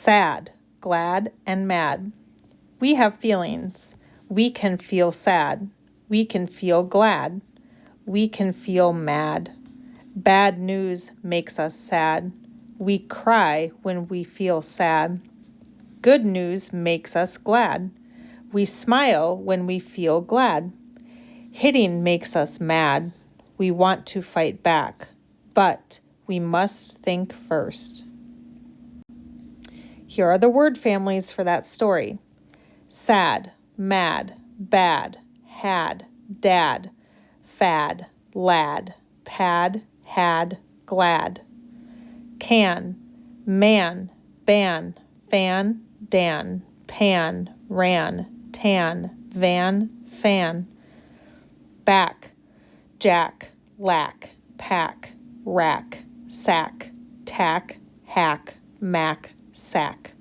sad, glad, and mad. We have feelings. We can feel sad. We can feel glad. We can feel mad. Bad news makes us sad. We cry when we feel sad. Good news makes us glad. We smile when we feel glad. Hitting makes us mad. We want to fight back, but we must think first. Here are the word families for that story. Sad, mad, bad, had, dad, fad, lad, pad, had, glad. Can, man, ban, fan, dan, pan, ran, tan, van, fan. Back, jack, lack, pack, rack, sack, tack, hack, mac, sack.